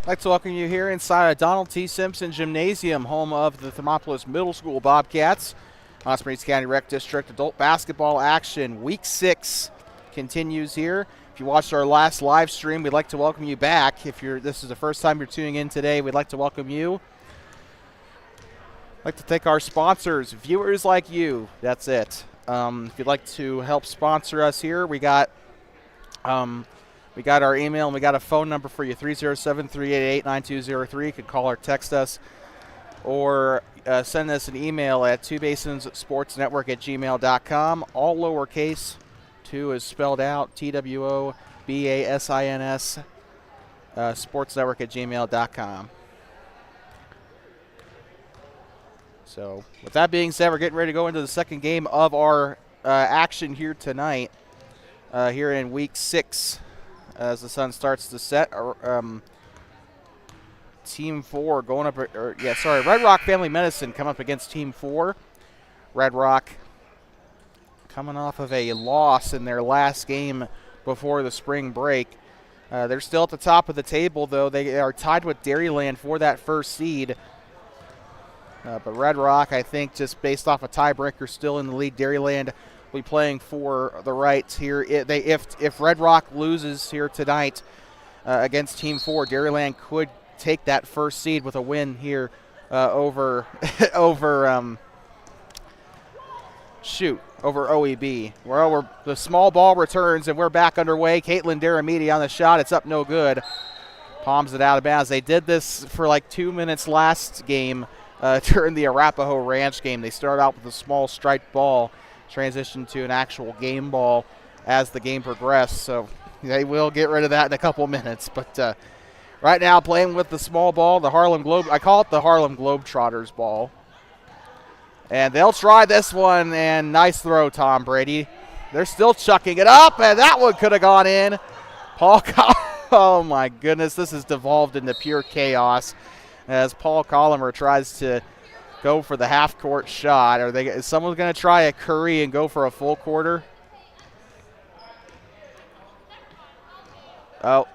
I'd like to welcome you here inside Donald T. Simpson Gymnasium, home of the Thermopolis Middle School Bobcats. Las Vegas County Rec District adult basketball action. Week 6 continues here. If you watched our last live stream, we'd like to welcome you back. This is the first time you're tuning in today, we'd like to welcome you. I'd like to thank our sponsors, viewers like you. That's it. If you'd like to help sponsor us here, we got our email and we got a phone number for you, 307-388-9203. You can call or text us or send us an email at twobasins@gmail.com. All lowercase, 2 is spelled out, TWOBASINS, sportsnetwork@gmail.com. So with that being said, we're getting ready to go into the second game of our action here tonight, here in week 6. As the sun starts to set, Team 4 going up, Red Rock Family Medicine come up against Team 4. Red Rock coming off of a loss in their last game before the spring break. They're still at the top of the table, though. They are tied with Dairyland for that first seed. But Red Rock, I think, just based off a tiebreaker, still in the lead. Dairyland will be playing for the rights here. If Red Rock loses here tonight against Team 4, Dairyland could take that first seed with a win here over OEB. Well, the small ball returns, and we're back underway. Caitlin Daramidi on the shot. It's up no good. Palms it out of bounds. They did this for like 2 minutes last game during the Arapahoe Ranch game. They started out with a small striped ball, transitioned to an actual game ball as the game progressed. So they will get rid of that in a couple minutes. But right now playing with the small ball, the Harlem Globe. I call it the Harlem Globetrotters ball. And they'll try this one, and nice throw, Tom Brady. They're still chucking it up, and that one could have gone in. Oh, my goodness, this has devolved into pure chaos as Paul Collimer tries to go for the half-court shot. Is someone going to try a Curry and go for a full quarter? Oh,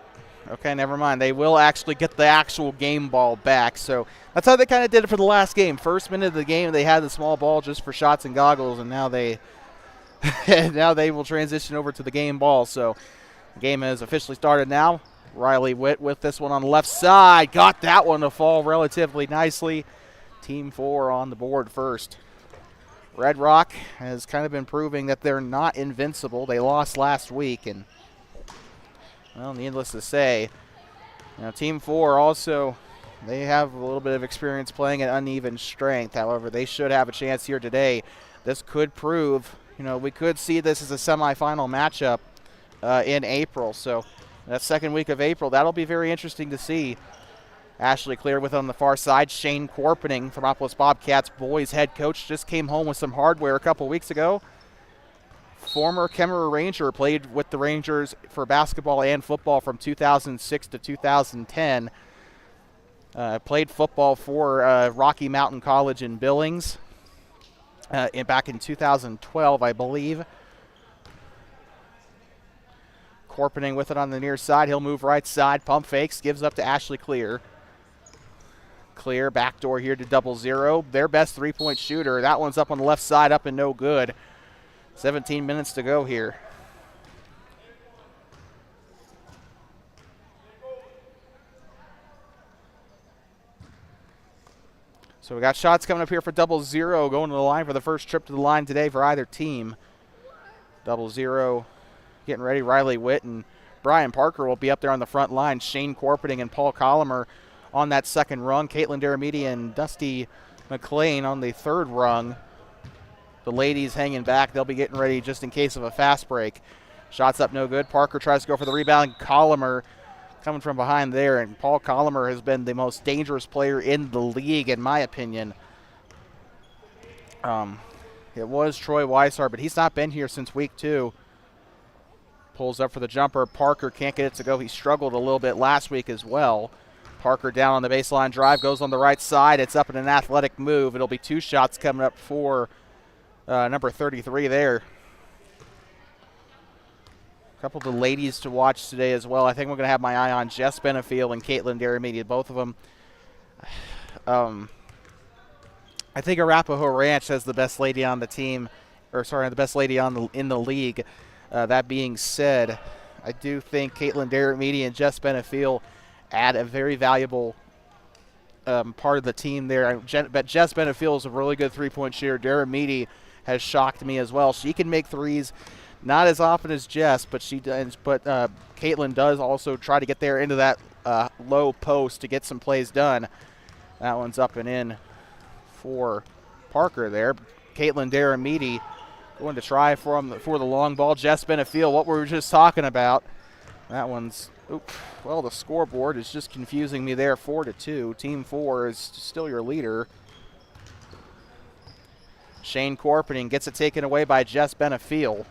okay, never mind. They will actually get the actual game ball back. So that's how they kind of did it for the last game. First minute of the game, they had the small ball just for shots and goggles, and now they will transition over to the game ball. So the game has officially started now. Riley Witt with this one on the left side. Got that one to fall relatively nicely. Team 4 on the board first. Red Rock has kind of been proving that they're not invincible. They lost last week, and, well, needless to say, Team 4 also, they have a little bit of experience playing at uneven strength. However, they should have a chance here today. This could prove, we could see this as a semifinal matchup in April. So that second week of April, that'll be very interesting to see. Ashley Clear with on the far side. Shane Corpening, Thermopolis Bobcats boys head coach, just came home with some hardware a couple weeks ago. Former Kemmerer Ranger, played with the Rangers for basketball and football from 2006 to 2010. Played football for Rocky Mountain College in Billings back in 2012, I believe. Corpening with it on the near side. He'll move right side. Pump fakes. Gives up to Ashley Clear. Clear backdoor here to 0-0. Their best three-point shooter. That one's up on the left side, up and no good. 17 minutes to go here. So we got shots coming up here for 0-0 going to the line for the first trip to the line today for either team. 0-0. Getting ready, Riley Witt and Brian Parker will be up there on the front line. Shane Corpening and Paul Collimer on that second rung. Caitlin Daramidi and Dusty McLean on the third rung. The ladies hanging back. They'll be getting ready just in case of a fast break. Shots up no good. Parker tries to go for the rebound. Collimer coming from behind there, and Paul Collimer has been the most dangerous player in the league, in my opinion. It was Troy Weishart, but he's not been here since week 2. Pulls up for the jumper. Parker can't get it to go. He struggled a little bit last week as well. Parker down on the baseline drive, goes on the right side. It's up in an athletic move. It'll be 2 shots coming up for number 33 there. couple of the ladies to watch today as well. I think we're going to have my eye on Jess Benefiel and Caitlin Derrimidi, both of them. I think Arapahoe Ranch has the best lady on the team, or sorry, the best lady in the league. That being said, I do think Caitlin Derrimidi and Jess Benefiel add a very valuable part of the team there. But Jess Benefiel is a really good three-point shooter. Derrimidi has shocked me as well. She can make threes, not as often as Jess, but she does. But Caitlin does also try to get there into that low post to get some plays done. That one's up and in for Parker there. Caitlin Derrimidi going to try for the long ball. Jess Benefiel, what we were just talking about. That one's, well, the scoreboard is just confusing me there, 4-2. Team 4 is still your leader. Shane Corpening gets it taken away by Jess Benefiel.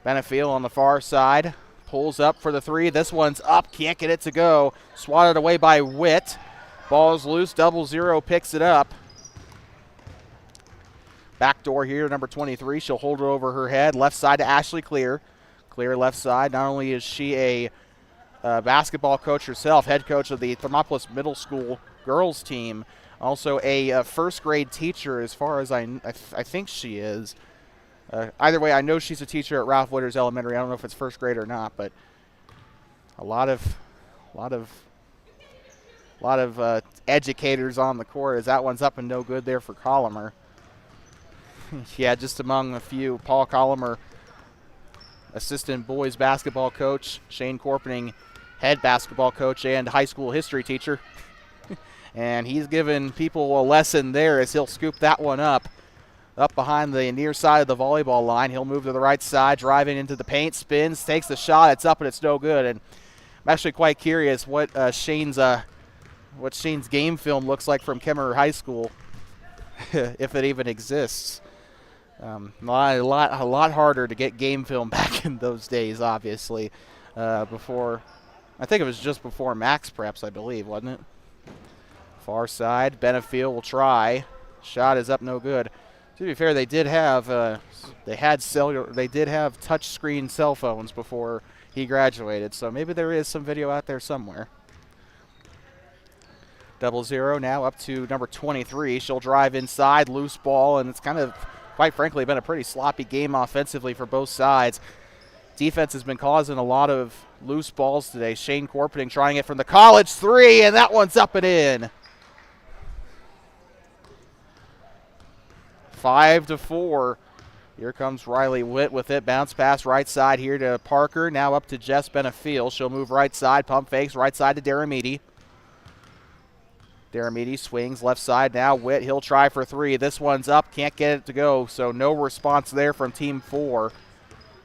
Benefiel on the far side, pulls up for the three. This one's up, can't get it to go. Swatted away by Witt. Ball's loose, 0-0, picks it up. Backdoor here, number 23. She'll hold it over her head. Left side to Ashley Clear. Clear left side. Not only is she a basketball coach herself, head coach of the Thermopolis Middle School girls team, also a first grade teacher as far as I think she is. Either way, I know she's a teacher at Ralph Witters Elementary. I don't know if it's first grade or not, but a lot of educators on the court as that one's up and no good there for Colomer. Yeah, just among a few. Paul Colomer, assistant boys basketball coach. Shane Corpening, head basketball coach and high school history teacher. And he's given people a lesson there as he'll scoop that one up behind the near side of the volleyball line. He'll move to the right side, driving into the paint, spins, takes the shot. It's up and it's no good. And I'm actually quite curious what Shane's game film looks like from Kemmerer High School, if it even exists. A lot harder to get game film back in those days, obviously. Before, I think it was just before Max Preps, I believe, wasn't it? Far side, Benefiel will try. Shot is up, no good. To be fair, they did have touch screen cell phones before he graduated, so maybe there is some video out there somewhere. 0-0 now up to number 23. She'll drive inside, loose ball, and it's kind of, quite frankly, been a pretty sloppy game offensively for both sides. Defense has been causing a lot of loose balls today. Shane Corpening trying it from the college three, and that one's up and in. 5-4. Here comes Riley Witt with it. Bounce pass right side here to Parker. Now up to Jess Benefiel. She'll move right side. Pump fakes right side to Derrimidi. Derrimidi swings left side now. Witt, he'll try for three. This one's up. Can't get it to go, so no response there from Team 4.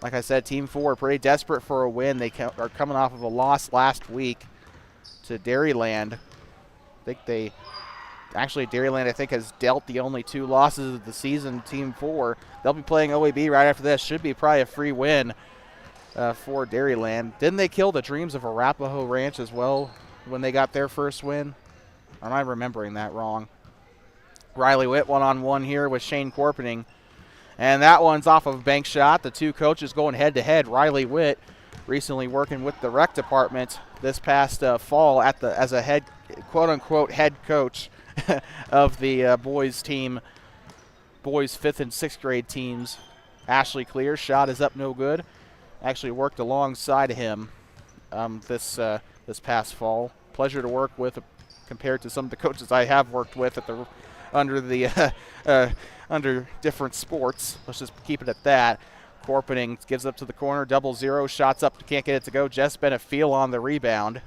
Like I said, Team 4 are pretty desperate for a win. They are coming off of a loss last week to Dairyland. Dairyland, I think, has dealt the only 2 losses of the season, Team 4. They'll be playing OAB right after this. Should be probably a free win for Dairyland. Didn't they kill the dreams of Arapahoe Ranch as well when they got their first win? Or am I remembering that wrong? Riley Witt one-on-one here with Shane Corpening. And that one's off of a bank shot. The two coaches going head-to-head. Riley Witt recently working with the rec department this past fall as a head, quote-unquote, head coach of the boys team, boys 5th and 6th grade teams. Ashley Clear, shot is up, no good. Actually worked alongside him this past fall. Pleasure to work with compared to some of the coaches I have worked with under different sports. Let's just keep it at that. Corpening gives up to the corner, 0-0, shots up, can't get it to go. Jess Benefiel on the rebound.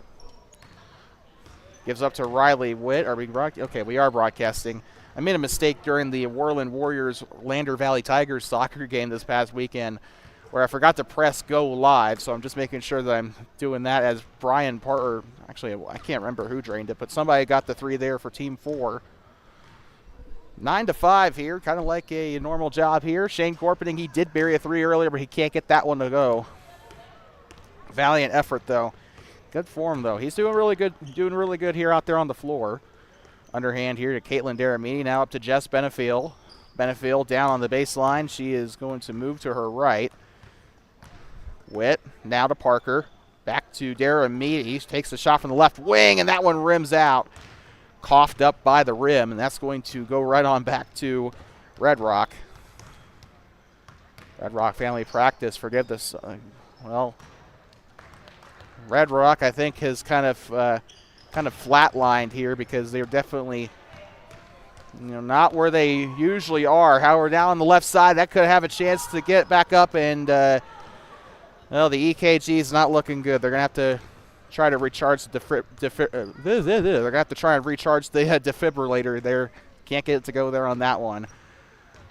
Gives up to Riley Witt. We are broadcasting. I made a mistake during the Worland Warriors Lander Valley Tigers soccer game this past weekend where I forgot to press go live, so I'm just making sure that I'm doing that as Brian Parker. Actually, I can't remember who drained it, but somebody got the 3 there for Team 4. 9-5 here, kind of like a normal job here. Shane Corpening, he did bury a 3 earlier, but he can't get that one to go. Valiant effort, though. Good form, though. He's doing really good here out there on the floor. Underhand here to Caitlin Derrimidi. Now up to Jess Benefiel. Benefiel down on the baseline. She is going to move to her right. Witt now to Parker. Back to Daramedes. Takes the shot from the left wing, and that one rims out. Coughed up by the rim, and that's going to go right on back to Red Rock. Red Rock family practice. Forgive this. Well, Red Rock, I think, has kind of flatlined here because they're definitely, not where they usually are. However, now on the left side, that could have a chance to get back up, and the EKG is not looking good. They're gonna have to try to recharge the they're gonna have to try and recharge the defibrillator there. Can't get it to go there on that one.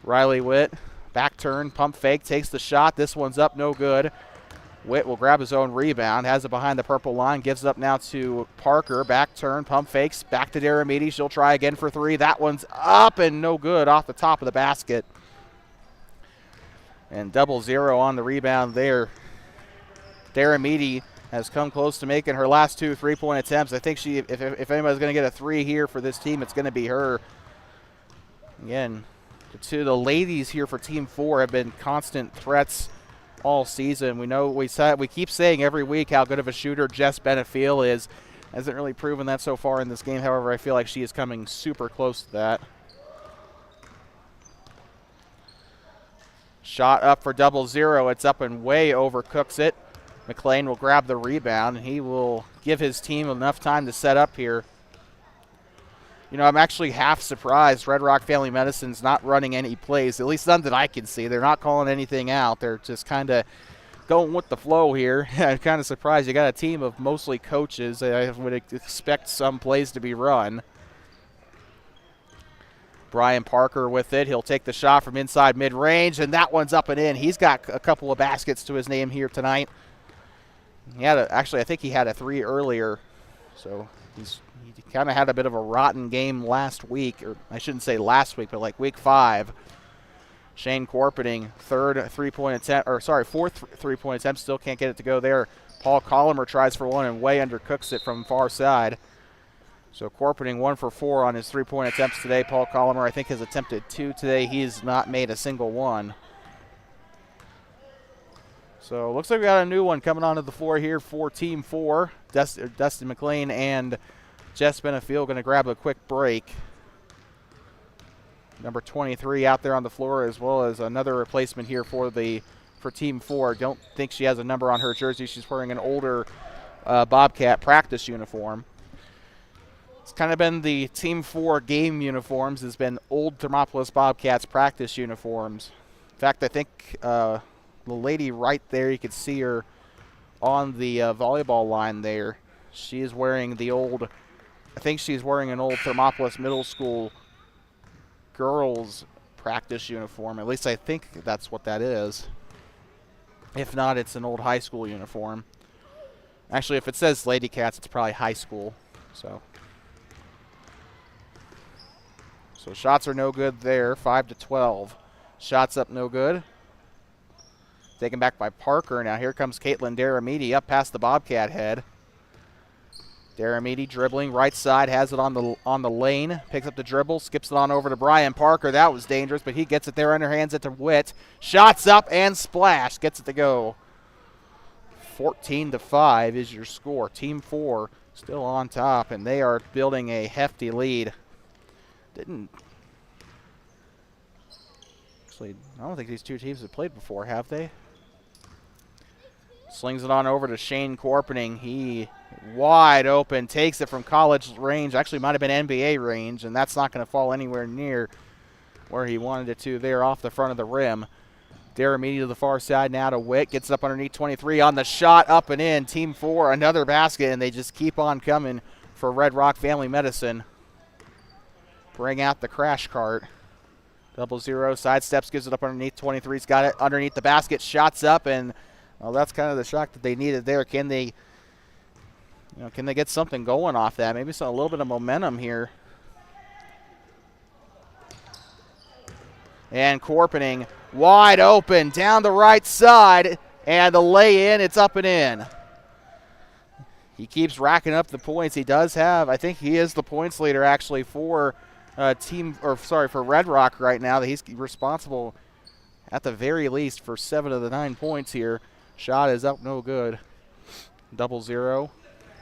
Riley Witt, back turn, pump fake, takes the shot. This one's up, no good. Witt will grab his own rebound, has it behind the purple line, gives it up now to Parker. Back turn, pump fakes, back to Daramedes. She'll try again for three. That one's up and no good off the top of the basket. And 0-0 on the rebound there. Daramedes has come close to making her last 2 3-point attempts. I think if anybody's going to get a three here for this team, it's going to be her. Again, the ladies here for Team 4 have been constant threats all season. We keep saying every week how good of a shooter Jess Benefiel is. Hasn't really proven that so far in this game. However, I feel like she is coming super close to that. Shot up for 0-0. It's up and way overcooks it. McLean will grab the rebound, and he will give his team enough time to set up here. I'm actually half surprised Red Rock Family Medicine's not running any plays, at least none that I can see. They're not calling anything out. They're just kind of going with the flow here. I'm kind of surprised. You got a team of mostly coaches. I would expect some plays to be run. Brian Parker with it. He'll take the shot from inside mid-range, and that one's up and in. He's got a couple of baskets to his name here tonight. Actually, I think he had a three earlier, so he kind of had a bit of a rotten game last week, or I shouldn't say last week, but like week 5. Shane Corpening, fourth three-point attempt, still can't get it to go there. Paul Collimer tries for one and way undercooks it from far side. So Corpening 1 for 4 on his three-point attempts today. Paul Collimer, I think, has attempted 2 today. He's not made a single one. So looks like we got a new one coming onto the floor here for Team 4. Dustin McLean and Jess Benefiel going to grab a quick break. Number 23 out there on the floor, as well as another replacement here for Team 4. Don't think she has a number on her jersey. She's wearing an older Bobcat practice uniform. It's kind of been the Team 4 game uniforms has been old Thermopolis Bobcats practice uniforms. In fact, I think the lady right there, you can see her on the volleyball line there. She is wearing I think she's wearing an old Thermopolis Middle School girls practice uniform. At least I think that's what that is. If not, it's an old high school uniform. Actually, if it says Lady Cats, it's probably high school. So shots are no good there, 5-12. Shots up no good. Taken back by Parker. Now here comes Caitlin Daramedes up past the Bobcat head. Daramedes dribbling right side, has it on the lane, picks up the dribble, skips it on over to Brian Parker. That was dangerous, but he gets it there, underhands it to Witt. Shots up and splash, gets it to go. 14-5 is your score. Team 4 still on top, and they are building a hefty lead. Actually, I don't think these two teams have played before, have they? Slings it on over to Shane Corpening. He wide open, takes it from college range. Actually, might have been NBA range, and that's not going to fall anywhere near where he wanted it to there off the front of the rim. Daramedes to the far side now to Witt. Gets it up underneath 23 on the shot, up and in. Team 4, another basket, and they just keep on coming for Red Rock Family Medicine. Bring out the crash cart. 0-0, sidesteps, gives it up underneath 23's got it underneath the basket, shots up, and well, that's kind of the shot that they needed there. Can they get something going off that? Maybe a little bit of momentum here. And Corpening wide open down the right side, and the lay in, it's up and in. He keeps racking up the points. He does have, I think he is the points leader actually for for Red Rock right now. That he's responsible at the very least for 7 of the 9 points here. Shot is up, no good. 0-0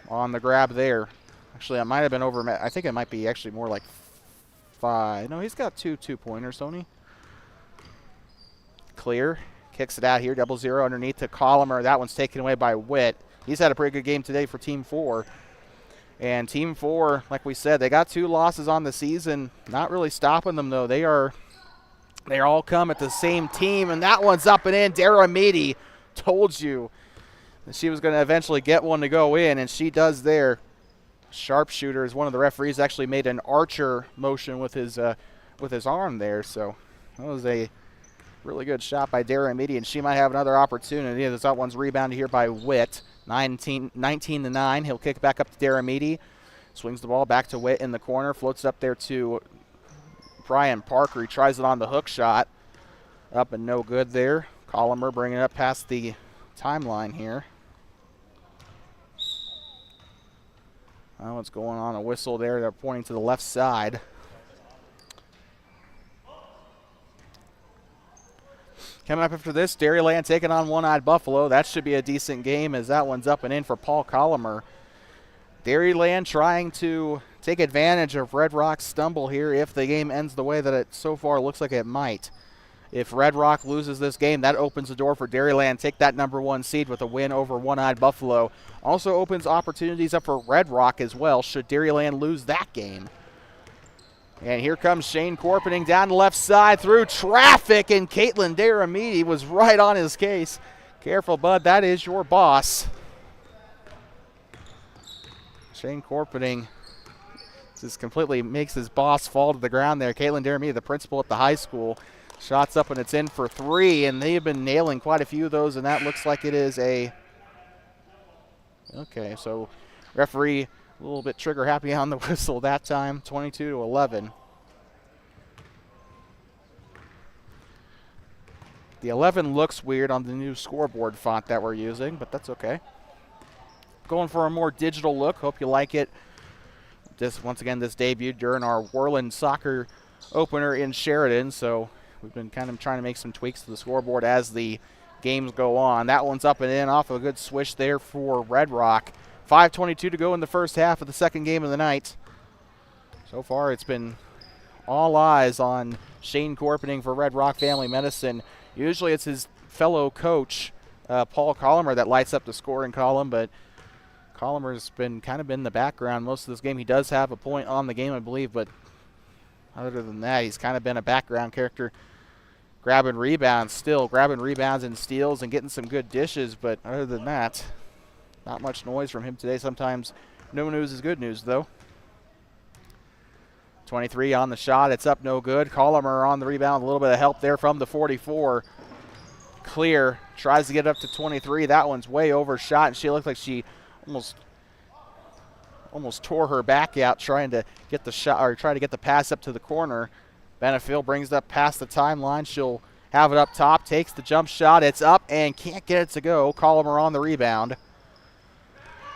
on the grab there. Actually, it might have been over. I think it might be actually more like 5. No, he's got 2 2-pointers, don't he? Clear. Kicks it out here. 0-0 underneath to Collimer. That one's taken away by Witt. He's had a pretty good game today for Team 4. And Team 4, like we said, they got 2 losses on the season. Not really stopping them, though. They all come at the same team, and that one's up and in. Dara Meady told you that she was going to eventually get one to go in, and she does there. Sharpshooter, as one of the referees actually made an archer motion with his arm there, so that was a really good shot by Dara Meady, and she might have another opportunity. That one's rebounded here by Witt. 19-9. He'll kick back up to Dara Meady. Swings the ball back to Witt in the corner. Floats up there to Brian Parker. He tries it on the hook shot. Up and no good there. Collimer bringing it up past the timeline here. What's going on? A whistle there. They're pointing to the left side. Coming up after this, Dairyland taking on One-Eyed Buffalo. That should be a decent game as that one's up and in for Paul Collimer. Dairyland trying to take advantage of Red Rock's stumble here if the game ends the way that it so far looks like it might. If Red Rock loses this game, that opens the door for Dairyland. Take that #1 seed with a win over One-Eyed Buffalo. Also opens opportunities up for Red Rock as well should Dairyland lose that game. And here comes Shane Corpening down the left side through traffic, and Caitlin Dara Meady was right on his case. Careful, bud, that is your boss. Shane Corpening just completely makes his boss fall to the ground there. Caitlin Dara Meady, the principal at the high school. Shots up and it's in for 3, and they've been nailing quite a few of those, and that looks like it is a... Okay, so referee a little bit trigger happy on the whistle that time, 22-11. The 11 looks weird on the new scoreboard font that we're using, but that's okay. Going for a more digital look. Hope you like it. Once again, this debuted during our Whirlin Soccer opener in Sheridan, so we've been kind of trying to make some tweaks to the scoreboard as the games go on. That one's up and in off of a good swish there for Red Rock. 5:22 to go in the first half of the second game of the night. So far, it's been all eyes on Shane Corpening for Red Rock Family Medicine. Usually it's his fellow coach, Paul Collimer, that lights up the scoring column, but Collimer's been kind of in the background most of this game. He does have a point on the game, I believe, but other than that, he's kind of been a background character. Grabbing rebounds and steals and getting some good dishes, but other than that, not much noise from him today. Sometimes no news is good news, though. 23 on the shot. It's up, no good. Collimer on the rebound. A little bit of help there from the 44. Clear. Tries to get up to 23. That one's way overshot, and she looked like she almost tore her back out trying to get the shot or try to get the pass up to the corner. Benefield brings it up past the timeline. She'll have it up top. Takes the jump shot. It's up and can't get it to go. Collimer on the rebound.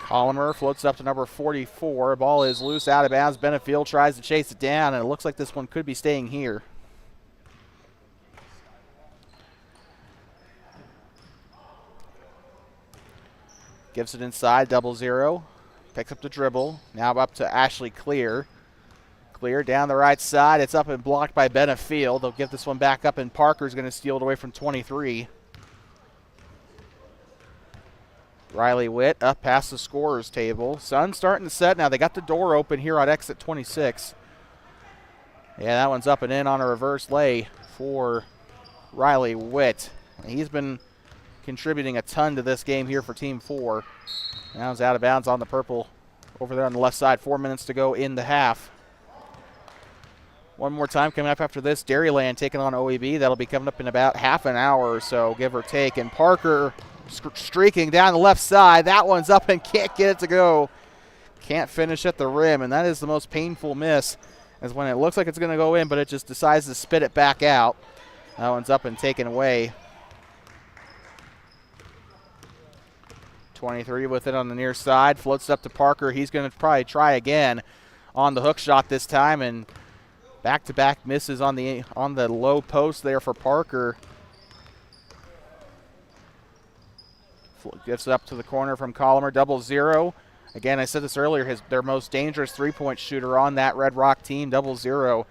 Collimer floats up to number 44. Ball is loose out of bounds. Benefield tries to chase it down, and it looks like this one could be staying here. Gives it inside, 0-0. Picks up the dribble. Now up to Ashley Clear. Clear down the right side. It's up and blocked by Benefield. They'll give this one back up, and Parker's going to steal it away from 23. Riley Witt up past the scorer's table. Sun starting to set now. They got the door open here on exit 26. Yeah, that one's up and in on a reverse lay for Riley Witt. He's been contributing a ton to this game here for Team 4. Now he's out of bounds on the purple over there on the left side. 4 minutes to go in the half. One more time coming up after this. Dairyland taking on OEB. That'll be coming up in about half an hour or so, give or take. And Parker streaking down the left side. That one's up and can't get it to go. Can't finish at the rim, and that is the most painful miss, is when it looks like it's going to go in, but it just decides to spit it back out. That one's up and taken away. 23 with it on the near side. Floats up to Parker. He's going to probably try again on the hook shot this time, and back-to-back misses on the low post there for Parker. Gets it up to the corner from Colomer, 0-0. Again, I said this earlier, their most dangerous three-point shooter on that Red Rock team, 0-0.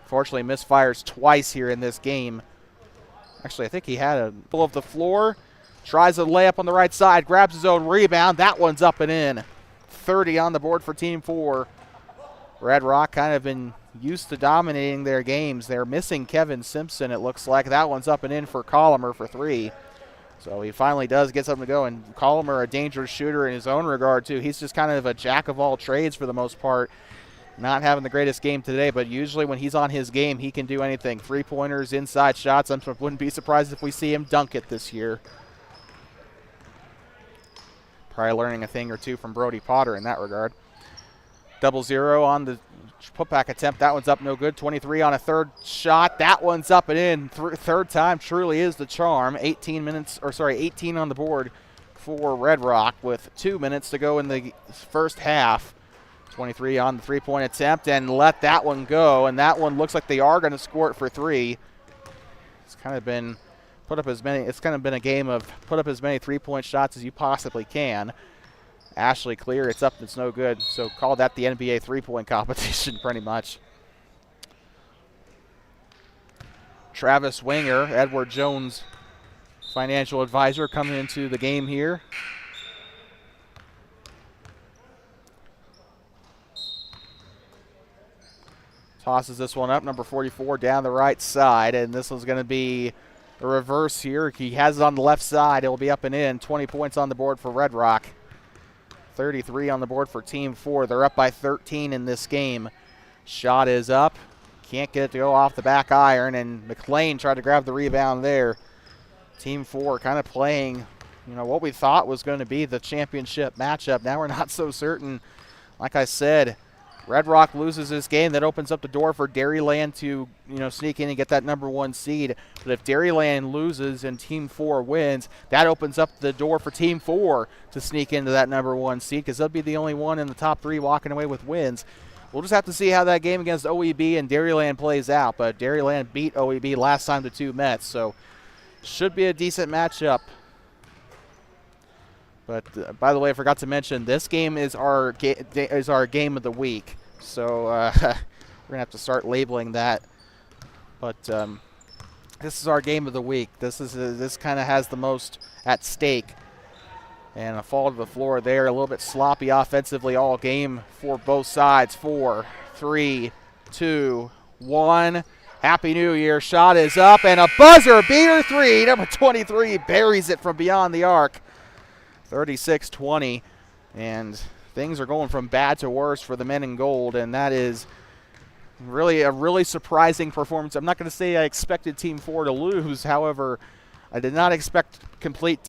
Fortunately, misfires twice here in this game. Actually, I think he had a pull of the floor. Tries a layup on the right side, grabs his own rebound. That one's up and in. 30 on the board for Team 4. Red Rock kind of been used to dominating their games. They're missing Kevin Simpson, it looks like. That one's up and in for Colomer for 3. So he finally does get something to go. And Colomer, a dangerous shooter in his own regard, too. He's just kind of a jack of all trades for the most part. Not having the greatest game today, but usually when he's on his game, he can do anything. Three-pointers, inside shots. I wouldn't be surprised if we see him dunk it this year. Probably learning a thing or two from Brody Potter in that regard. 0-0 on the putback attempt. That one's up no good. 23 on a third shot. That one's up and in. Third time truly is the charm. 18 on the board for Red Rock with 2 minutes to go in the first half. 23 on the three-point attempt and let that one go. And that one looks like they are going to score it for 3. It's kind of been it's kind of been a game of put up as many three-point shots as you possibly can. Ashley clear, it's up, it's no good. So call that the NBA three-point competition pretty much. Travis Winger, Edward Jones' financial advisor, coming into the game here. Tosses this one up, number 44 down the right side, and this one's going to be the reverse here. He has it on the left side. It will be up and in. 20 points on the board for Red Rock. 33 on the board for Team 4. They're up by 13 in this game. Shot is up. Can't get it to go off the back iron, and McLean tried to grab the rebound there. Team 4 kind of playing, what we thought was going to be the championship matchup. Now we're not so certain. Like I said, Red Rock loses this game. That opens up the door for Dairyland to, sneak in and get that number 1 seed. But if Dairyland loses and Team 4 wins, that opens up the door for Team 4 to sneak into that number 1 seed because they'll be the only one in the top 3 walking away with wins. We'll just have to see how that game against OEB and Dairyland plays out. But Dairyland beat OEB last time the two met, so should be a decent matchup. But by the way, I forgot to mention, this game is our game of the week. So we're going to have to start labeling that. But this is our game of the week. This kind of has the most at stake. And a fall to the floor there, a little bit sloppy offensively all game for both sides. 4, 3, 2, 1. Happy New Year. Shot is up, and a buzzer beater 3. Number 23 buries it from beyond the arc. 36-20, and things are going from bad to worse for the men in gold, and that is really a really surprising performance. I'm not going to say I expected Team 4 to lose. However, I did not expect complete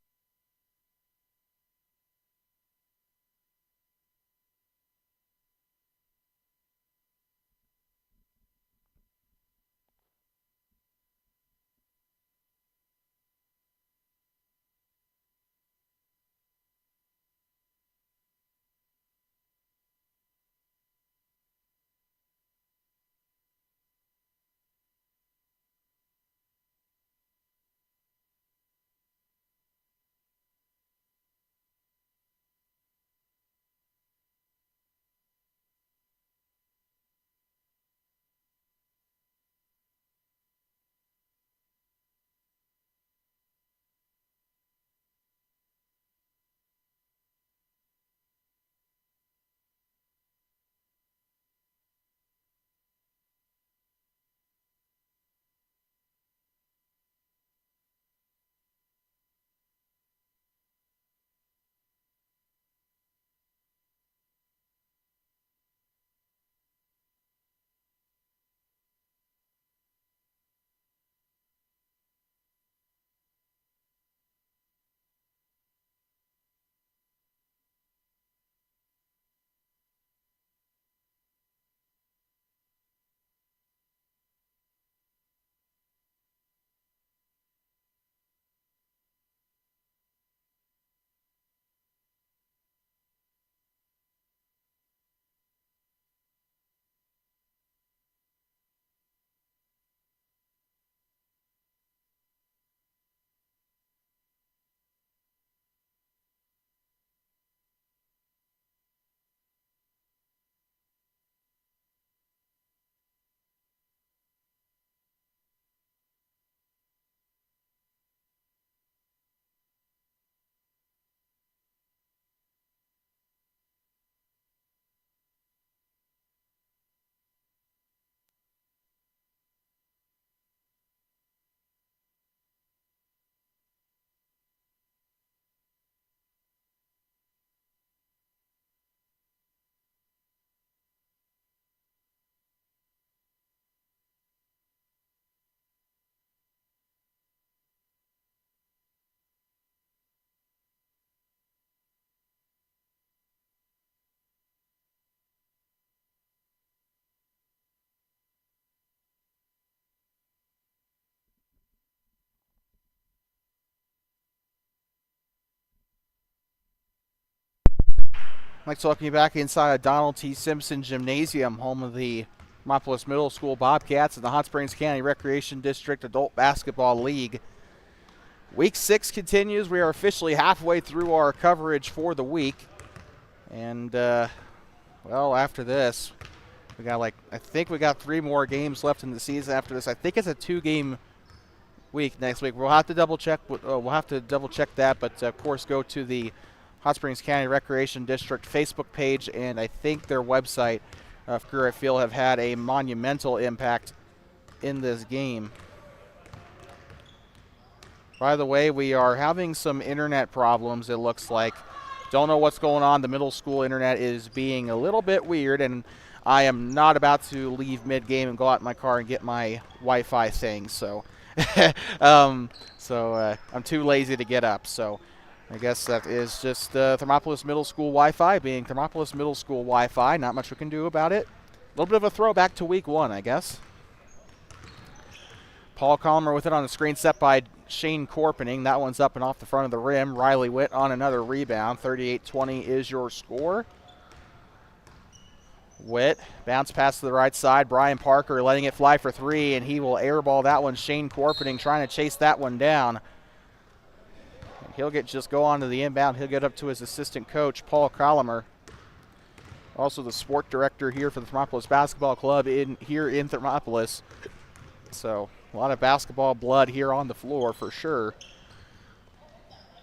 I'd like to welcome you back inside Donald T. Simpson Gymnasium, home of the Thermopolis Middle School Bobcats and the Hot Springs County Recreation District Adult Basketball League. Week 6 continues. We are officially halfway through our coverage for the week. And, well, after this, we got I think we got 3 more games left in the season after this. I think it's a 2-game week next week. We'll have to double check. That, but of course, go to the Hot Springs County Recreation District Facebook page, and I think their website, I feel, have had a monumental impact in this game. By the way, we are having some internet problems, it looks like. Don't know what's going on. The middle school internet is being a little bit weird, and I am not about to leave mid-game and go out in my car and get my Wi-Fi thing. So, I'm too lazy to get up. So I guess that is just Thermopolis Middle School Wi-Fi being Thermopolis Middle School Wi-Fi. Not much we can do about it. A little bit of a throwback to week 1, I guess. Paul Colmer with it on the screen, set by Shane Corpening. That one's up and off the front of the rim. Riley Witt on another rebound. 38-20 is your score. Witt, bounce pass to the right side. Brian Parker letting it fly for 3, and he will airball that one. Shane Corpening trying to chase that one down. He'll just go on to the inbound. He'll get up to his assistant coach, Paul Collimer. Also the sport director here for the Thermopolis Basketball Club here in Thermopolis. So a lot of basketball blood here on the floor for sure.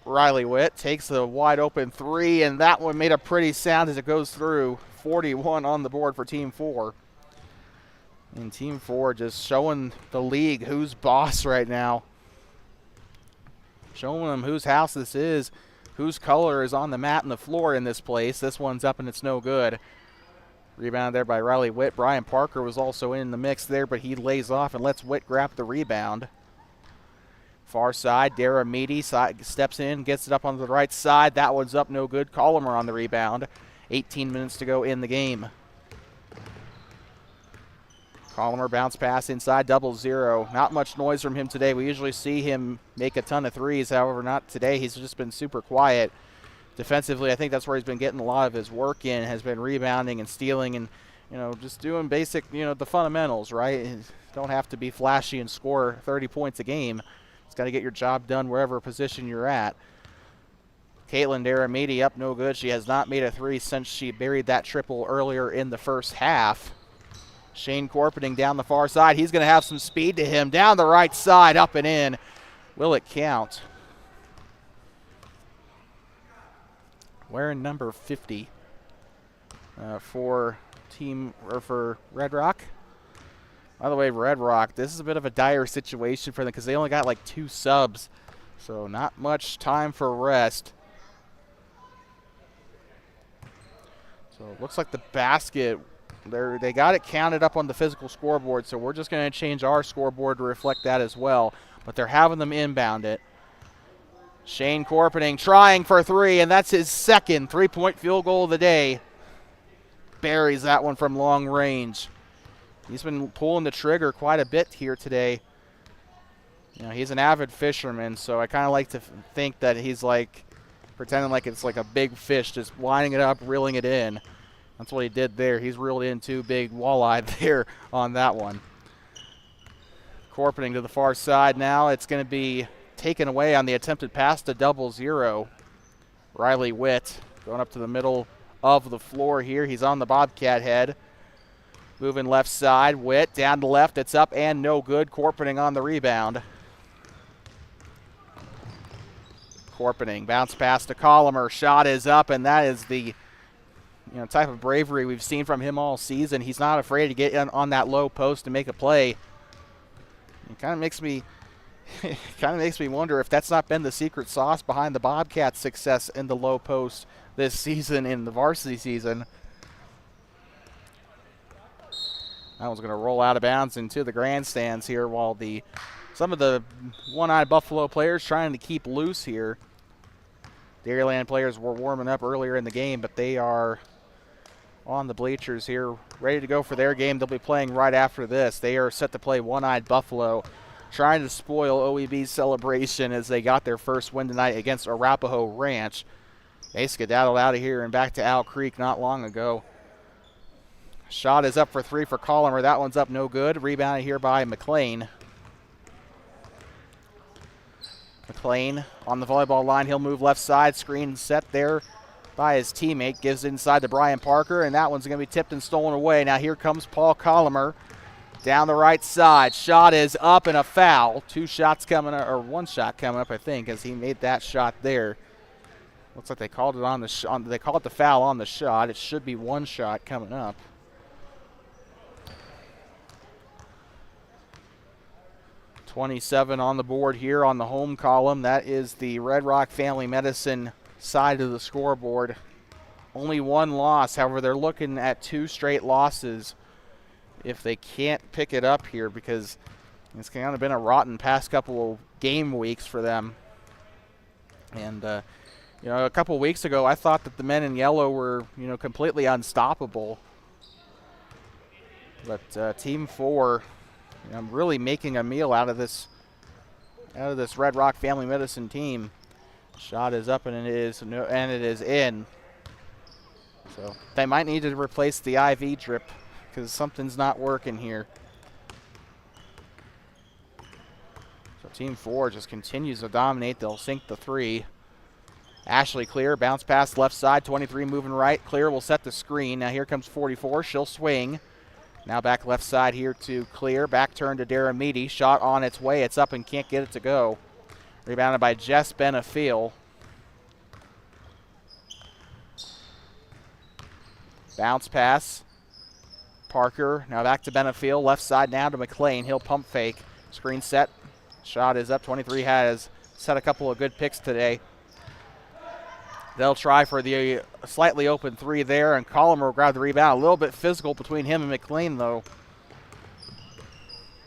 Riley Witt takes the wide open 3, and that one made a pretty sound as it goes through. 41 on the board for Team 4. And Team 4 just showing the league who's boss right now. Showing them whose house this is, whose color is on the mat and the floor in this place. This one's up and it's no good. Rebound there by Riley Witt. Brian Parker was also in the mix there, but he lays off and lets Witt grab the rebound. Far side, Dara Meady steps in, gets it up on the right side. That one's up, no good. Collimer on the rebound. 18 minutes to go in the game. Collimer bounce pass inside, 0-0. Not much noise from him today. We usually see him make a ton of threes. However, not today. He's just been super quiet. Defensively, I think that's where he's been getting a lot of his work in, has been rebounding and stealing and, just doing basic, the fundamentals, right? You don't have to be flashy and score 30 points a game. It's got to get your job done wherever position you're at. Caitlin Daramidi up, no good. She has not made a 3 since she buried that triple earlier in the first half. Shane Corpening down the far side. He's going to have some speed to him. Down the right side, up and in. Will it count? Wearing number 50 for Red Rock. By the way, Red Rock, this is a bit of a dire situation for them because they only got 2 subs. So not much time for rest. So it looks like the basket, they got it counted up on the physical scoreboard, so we're just going to change our scoreboard to reflect that as well. But they're having them inbound it. Shane Corpening trying for 3, and that's his second 3-point field goal of the day. Buries that one from long range. He's been pulling the trigger quite a bit here today. He's an avid fisherman, so I kind of like to think that he's pretending like it's like a big fish, just lining it up, reeling it in. That's what he did there. He's reeled in 2 big walleye there on that one. Corpening to the far side now. It's going to be taken away on the attempted pass to 0-0. Riley Witt going up to the middle of the floor here. He's on the Bobcat head. Moving left side. Witt down the left. It's up and no good. Corpening on the rebound. Corpening, bounce pass to Collimer. Shot is up, and that is the type of bravery we've seen from him all season. He's not afraid to get in on that low post and make a play. It kind of makes me wonder if that's not been the secret sauce behind the Bobcats' success in the low post this season, in the varsity season. That one's going to roll out of bounds into the grandstands here while some of the one-eyed Buffalo players trying to keep loose here. Dairyland players were warming up earlier in the game, but they are on the bleachers here, ready to go for their game. They'll be playing right after this. They are set to play one-eyed Buffalo, trying to spoil OEB's celebration as they got their first win tonight against Arapahoe Ranch. They skedaddled out of here and back to Owl Creek not long ago. Shot is up for 3 for Collimer. That one's up no good. Rebounded here by McLean. McLean on the volleyball line. He'll move left side. Screen set there by his teammate. Gives inside to Brian Parker, and that one's going to be tipped and stolen away. Now here comes Paul Collimer down the right side. Shot is up and a foul. 2 shots coming up, or 1 shot coming up, I think, as he made that shot there. Looks like they called it on the they called the foul on the shot. It should be 1 shot coming up. .27 on the board here on the home column. That is the Red Rock Family Medicine side of the scoreboard. Only 1 loss. However, they're looking at 2 straight losses if they can't pick it up here, because it's kind of been a rotten past couple of game weeks for them. And, you know, a couple weeks ago, I thought that the men in yellow were, you know, completely unstoppable. But Team 4, you know, really making a meal out of this Red Rock Family Medicine team. Shot is up and it is in. So they might need to replace the IV drip because something's not working here. So Team 4 just continues to dominate. They'll sink the 3. Ashley Clear, bounce pass left side, 23 moving right. Clear will set the screen. Now here comes 44. She'll swing. Now back left side here to Clear. Back turn to Dara Meady. Shot on its way. It's up and can't get it to go. Rebounded by Jess Benefiel. Bounce pass. Parker. Now back to Benefiel. Left side now to McLean. He'll pump fake. Screen set. Shot is up. 23 has set a couple of good picks today. They'll try for the slightly open 3 there, and Collimer will grab the rebound. A little bit physical between him and McLean, though.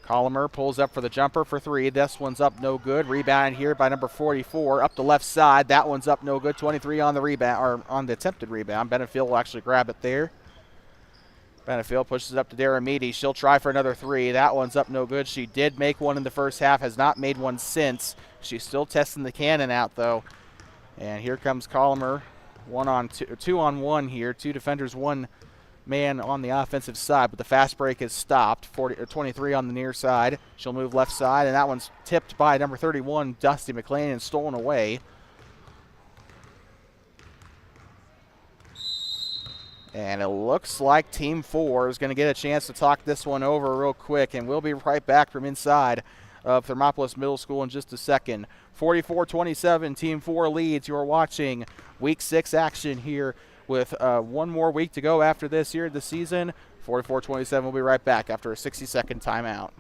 Collimer pulls up for the jumper for 3. This one's up no good. Rebound here by number 44 up the left side. That one's up no good. 23 on the rebound, or on the attempted rebound. Benefiel will actually grab it there. Benefiel pushes it up to Dara Meady. She'll try for another 3. That one's up no good. She did make one in the first half, has not made one since. She's still testing the cannon out, though. And here comes Collimer, 2-on-1 here. 2 defenders, 1 man on the offensive side, but the fast break is stopped. 23 on the near side. She'll move left side, and that one's tipped by number 31, Dusty McLean, and stolen away. And it looks like Team 4 is going to get a chance to talk this one over real quick, and we'll be right back from inside of Thermopolis Middle School in just a second. 44-27, Team 4 leads. You're watching Week 6 action here with 1 more week to go after this here this season. 44-27, we'll be right back after a 60-second timeout.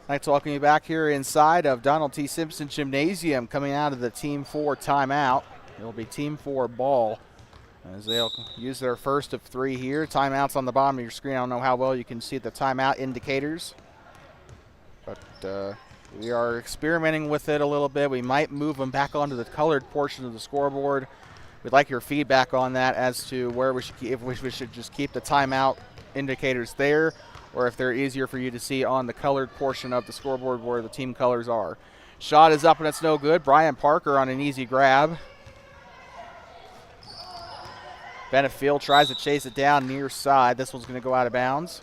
I'd like to welcome you back here inside of Donald T. Simpson Gymnasium, coming out of the Team 4 timeout. It'll be Team 4 ball as they'll use their first of 3 here. Timeouts on the bottom of your screen. I don't know how well you can see the timeout indicators, but we are experimenting with it a little bit. We might move them back onto the colored portion of the scoreboard. We'd like your feedback on that as to where we should, if we should just keep the timeout indicators there, or if they're easier for you to see on the colored portion of the scoreboard where the team colors are. Shot is up and it's no good. Brian Parker on an easy grab. Benefiel tries to chase it down near side. This one's going to go out of bounds.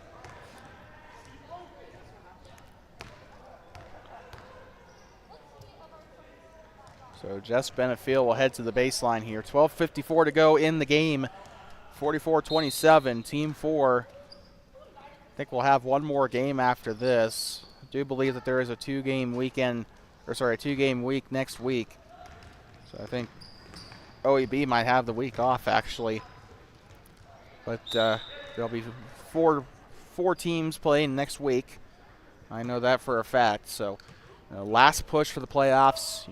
So Jess Benefiel will head to the baseline here. 12:54 to go in the game. 44-27, Team 4. I think we'll have one more game after this. do believe that there is a 2-game weekend, or sorry, a 2-game week next week. So I think OEB might have the week off actually. But there'll be four teams playing next week. I know that for a fact. So last push for the playoffs.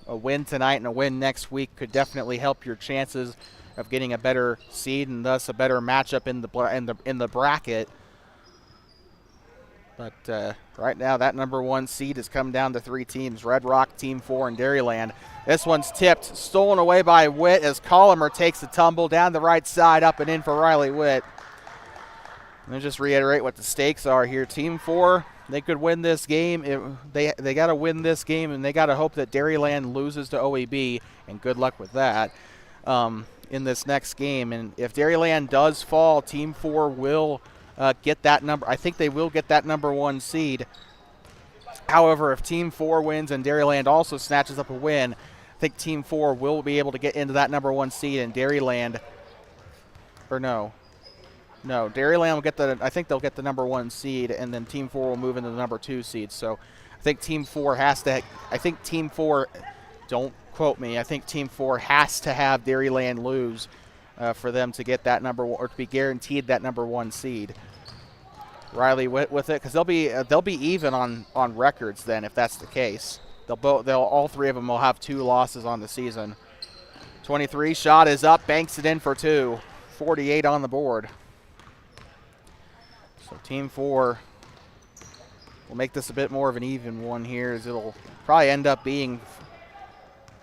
A win tonight and a win next week could definitely help your chances of getting a better seed and thus a better matchup in the bracket. But right now, that number 1 seed has come down to 3 teams: Red Rock, Team 4, and Dairyland. This one's tipped, stolen away by Witt as Collimer takes the tumble down the right side, up and in for Riley Witt. Let me just reiterate what the stakes are here. Team 4, they could win this game. They got to win this game, and they got to hope that Dairyland loses to OEB, and good luck with that in this next game. And if Dairyland does fall, Team 4 will get that number. I think they will get that number 1 seed. However, if Team 4 wins and Dairyland also snatches up a win, I think Team 4 will be able to get into that number 1 seed, and Dairyland, or no, Dairyland will get I think they'll get the number 1 seed, and then Team 4 will move into the number 2 seed. So I think Team 4 don't quote me, I think Team 4 has to have Dairyland lose for them to get that number 1, or to be guaranteed that number 1 seed. Riley Witt with it, because they'll be even on records then if that's the case. All 3 of them will have 2 losses on the season. 23 shot is up, banks it in for 2. 48 on the board. So Team 4 will make this a bit more of an even one here, as it'll probably end up being,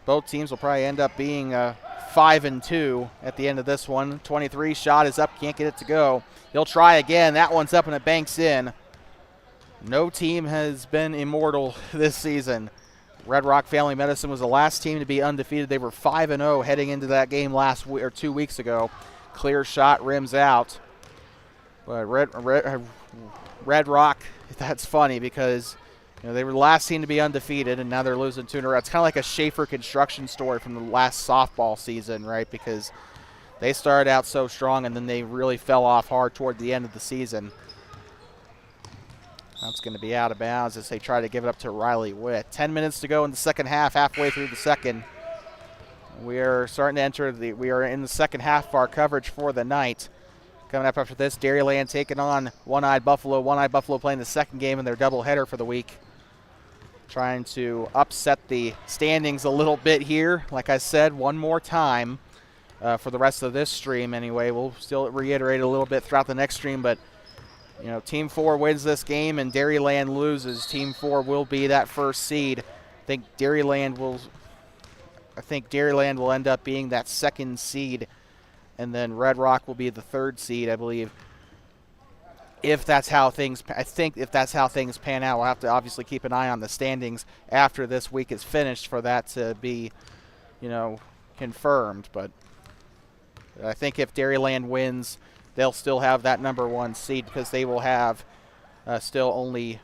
both teams will probably end up being 5-2 at the end of this one. 23 shot is up, can't get it to go. He'll try again. That one's up and it banks in. No team has been immortal this season. Red Rock Family Medicine was the last team to be undefeated. They were 5-0 heading into that game 2 weeks ago. Clear shot, rims out. But Red Rock, that's funny because they were the last team to be undefeated, and now they're losing 2 in a row. It's kind of like a Schaefer Construction story from the last softball season, right? Because they started out so strong, and then they really fell off hard toward the end of the season. That's going to be out of bounds as they try to give it up to Riley Witt. 10 minutes to go in the second half, halfway through the second. We are starting to enter we are in the second half of our coverage for the night. Coming up after this, Dairyland taking on One-Eyed Buffalo. One-Eyed Buffalo playing the second game in their doubleheader for the week. Trying to upset the standings a little bit here. Like I said, one more time for the rest of this stream anyway. We'll still reiterate a little bit throughout the next stream, but Team 4 wins this game and Dairyland loses. Team 4 will be that first seed. I think Dairyland will end up being that second seed, and then Red Rock will be the third seed, I believe. If that's how things pan out, we'll have to obviously keep an eye on the standings after this week is finished for that to be, confirmed. But I think if Dairyland wins, they'll still have that number 1 seed because they will have only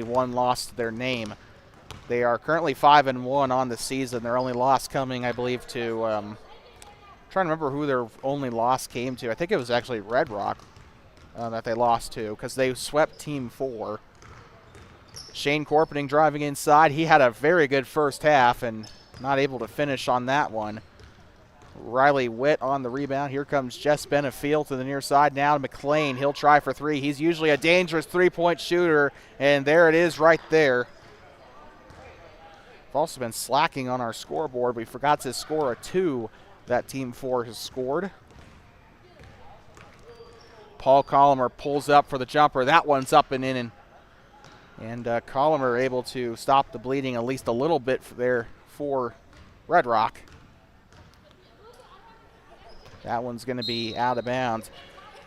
one loss to their name. They are currently 5-1 on the season. Their only loss coming, I believe, to trying to remember who their only loss came to. I think it was actually Red Rock that they lost to, because they swept Team 4. Shane Corpening driving inside. He had a very good first half and not able to finish on that one. Riley Witt on the rebound. Here comes Jess Benefield to the near side now to McLean. He'll try for 3. He's usually a dangerous 3-point shooter, and there it is right there. We've also been slacking on our scoreboard. We forgot to score a 2 that Team 4 has scored. Paul Collimer pulls up for the jumper. That one's up and in, and Collimer able to stop the bleeding at least a little bit there for Red Rock. That one's going to be out of bounds.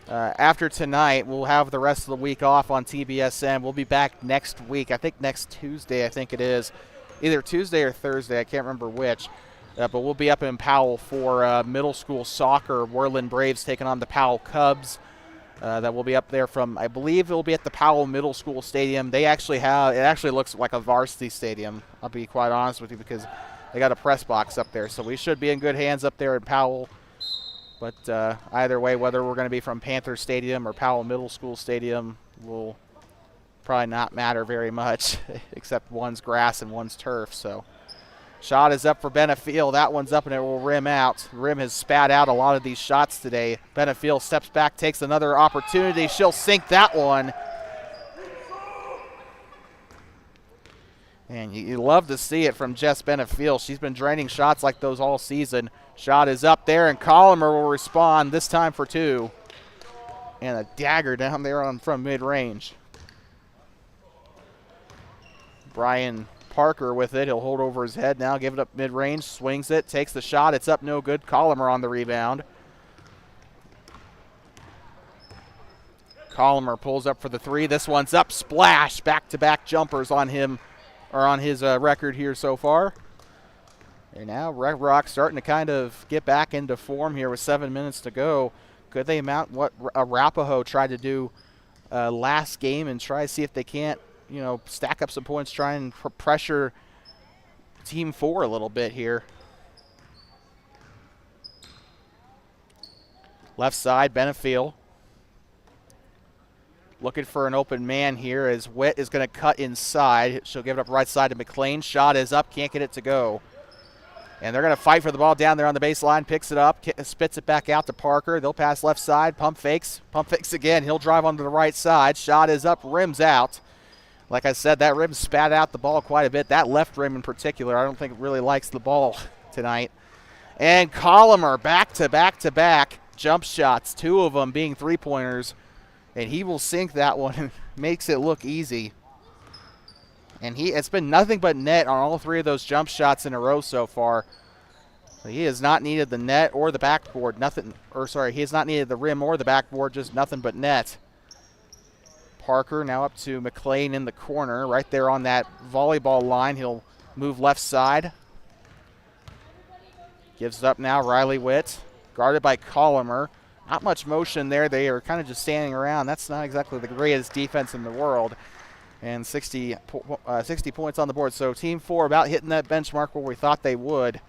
After tonight, we'll have the rest of the week off on TBSM. We'll be back next week. I think next Tuesday, I think it is. Either Tuesday or Thursday. I can't remember which. But we'll be up in Powell for middle school soccer. Worland Braves taking on the Powell Cubs. That will be up there from, I believe it will be at the Powell Middle School Stadium. It actually looks like a varsity stadium, I'll be quite honest with you, because they got a press box up there. So we should be in good hands up there in Powell. But either way, whether we're going to be from Panther Stadium or Powell Middle School Stadium will probably not matter very much, except one's grass and one's turf. So shot is up for Benefiel. That one's up and it will rim out. Rim has spat out a lot of these shots today. Benefiel steps back, takes another opportunity. She'll sink that one. And you love to see it from Jess Benefiel. She's been draining shots like those all season. Shot is up there, and Collimer will respond, this time for two. And a dagger down there from mid-range. Brian Parker with it. He'll hold over his head now, give it up mid-range, swings it, takes the shot. It's up, no good. Collimer on the rebound. Collimer pulls up for the three. This one's up, splash. Back-to-back jumpers on him, or on his record here so far. And now Red Rock starting to kind of get back into form here with 7 minutes to go. Could they mount what Arapahoe tried to do last game and try to see if they can't, you know, stack up some points, try and pressure Team 4 a little bit here. Left side, Benefiel. Looking for an open man here as Witt is going to cut inside. She'll give it up right side to McLean. Shot is up, can't get it to go. And they're going to fight for the ball down there on the baseline. Picks it up, spits it back out to Parker. They'll pass left side, pump fakes again. He'll drive onto the right side. Shot is up, rims out. Like I said, that rim spat out the ball quite a bit. That left rim in particular, I don't think really likes the ball tonight. And Collimer back-to-back jump shots, two of them being three-pointers. And he will sink that one and makes it look easy. And it's been nothing but net on all three of those jump shots in a row so far. He has not needed the net or the backboard. He has not needed the rim or the backboard, just nothing but net. Parker now up to McLean in the corner, right there on that volleyball line. He'll move left side. Gives it up now, Riley Witt. Guarded by Collimer. Not much motion there. They are kind of just standing around. That's not exactly the greatest defense in the world. And 60 points on the board. So Team 4 about hitting that benchmark where we thought they would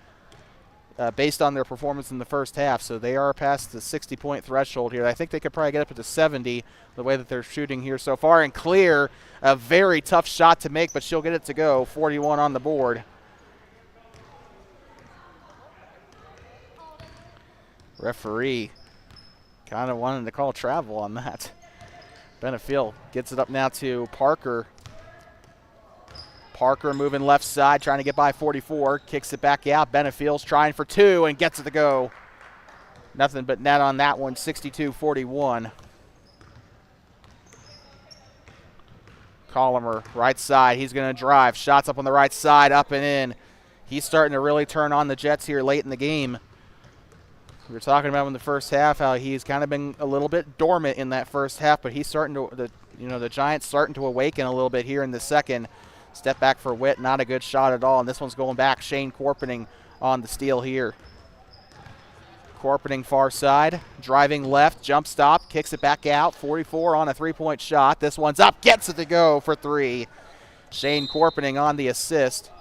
based on their performance in the first half. So they are past the 60-point threshold here. I think they could probably get up to 70 the way that they're shooting here so far. And Clear, a very tough shot to make, but she'll get it to go. 41 on the board. Referee kind of wanted to call travel on that. Benefiel gets it up now to Parker. Parker moving left side, trying to get by 44. Kicks it back out. Benefiel's trying for two and gets it to go. Nothing but net on that one, 62-41. Collimer, right side. He's going to drive. Shots up on the right side, up and in. He's starting to really turn on the Jets here late in the game. We were talking about in the first half how he's kind of been a little bit dormant in that first half, but he's starting to, the Giants starting to awaken a little bit here in the second. Step back for Witt, not a good shot at all, and this one's going back. Shane Corpening on the steal here. Corpening far side, driving left, jump stop, kicks it back out. 44 on a three-point shot. This one's up, gets it to go for three. Shane Corpening on the assist.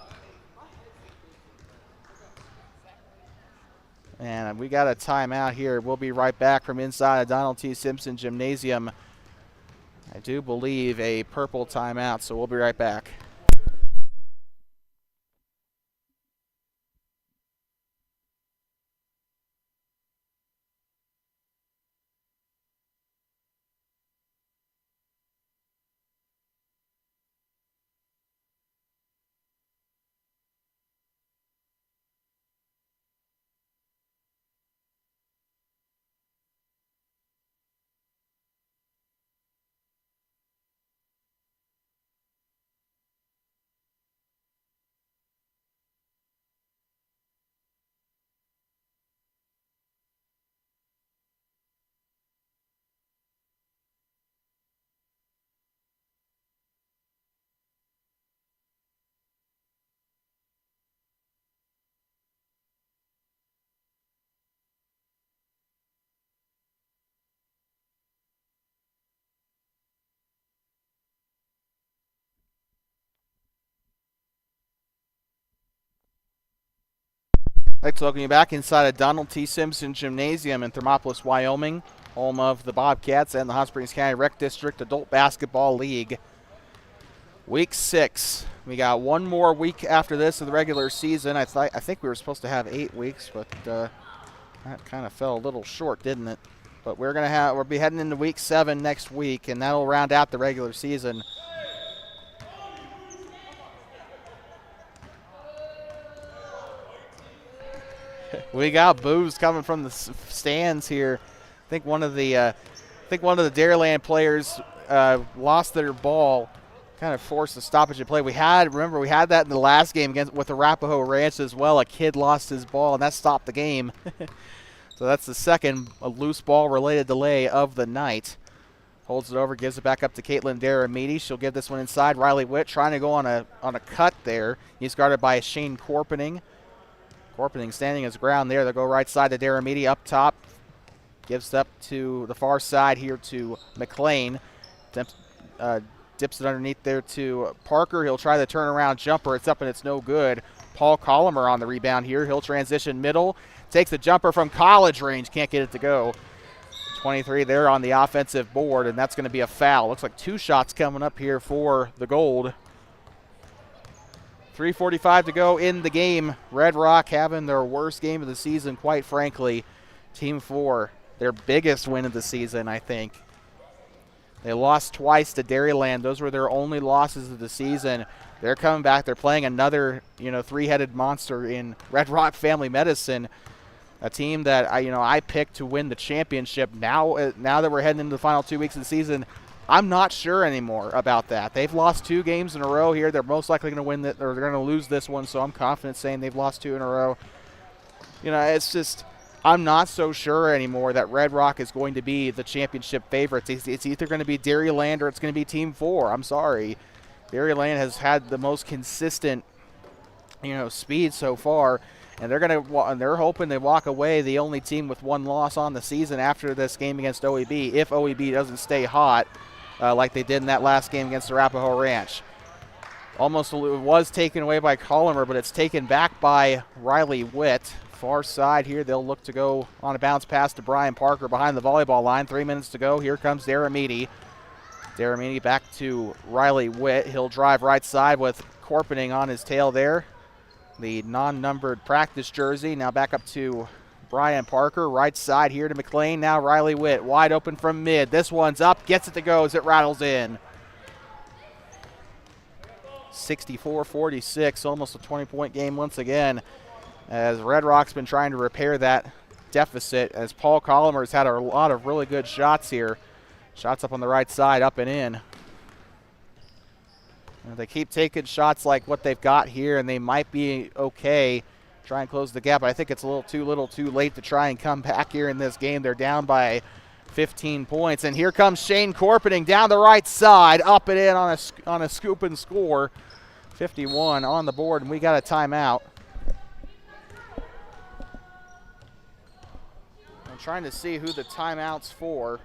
And we got a timeout here. We'll be right back from inside Donald T. Simpson Gymnasium. I do believe a purple timeout, so we'll be right back. I'd like to welcome you back inside of Donald T. Simpson Gymnasium in Thermopolis, Wyoming, home of the Bobcats and the Hot Springs County Rec District Adult Basketball League. Week 6. We got one more week after this of the regular season. I think we were supposed to have 8 weeks, but that kind of fell a little short, didn't it? But we'll be heading into week 7 next week, and that'll round out the regular season. We got boos coming from the stands here. I think one of the Dairyland players lost their ball, kind of forced a stoppage in play. Remember we had that in the last game with Arapahoe Ranch as well. A kid lost his ball, and that stopped the game. So that's the second loose ball-related delay of the night. Holds it over, gives it back up to Caitlin Daramidi. She'll give this one inside. Riley Witt trying to go on a cut there. He's guarded by Shane Corpening. Corpening standing his ground there. They'll go right side to Daramidi up top. Gives it up to the far side here to McLean. Dips it underneath there to Parker. He'll try the turnaround jumper. It's up and it's no good. Paul Collimer on the rebound here. He'll transition middle. Takes the jumper from college range. Can't get it to go. 23 there on the offensive board, and that's going to be a foul. Looks like 2 shots coming up here for the Gold. 3:45 to go in the game. Red Rock having their worst game of the season, quite frankly. Team 4, their biggest win of the season, I think. They lost twice to Dairyland. Those were their only losses of the season. They're coming back. They're playing another, three-headed monster in Red Rock Family Medicine, a team that I picked to win the championship. Now that we're heading into the final 2 weeks of the season, I'm not sure anymore about that. They've lost 2 games in a row here. They're most likely going to win or they're going to lose this one, so I'm confident saying they've lost 2 in a row. It's just I'm not so sure anymore that Red Rock is going to be the championship favorites. It's either going to be Dairyland or it's going to be Team 4. I'm sorry. Dairyland has had the most consistent, speed so far, and they're hoping they walk away the only team with 1 loss on the season after this game against OEB, if OEB doesn't stay hot. Like they did in that last game against Arapahoe Ranch. Almost was taken away by Collimer, but it's taken back by Riley Witt. Far side here, they'll look to go on a bounce pass to Brian Parker behind the volleyball line. 3 minutes to go. Here comes Daramidi. Daramidi back to Riley Witt. He'll drive right side with Corpening on his tail there. The non-numbered practice jersey. Now back up to Brian Parker, right side here to McLean. Now Riley Witt, wide open from mid. This one's up, gets it to go as it rattles in. 64-46, almost a 20-point game once again, as Red Rock's been trying to repair that deficit, as Paul Collimer's had a lot of really good shots here. Shots up on the right side, up and in. And they keep taking shots like what they've got here, and they might be okay. Try and close the gap. I think it's a little too late to try and come back here in this game. They're down by 15 points. And here comes Shane Corpening down the right side, up and in on a scoop and score. 51 on the board, and we got a timeout. I'm trying to see who the timeout's for.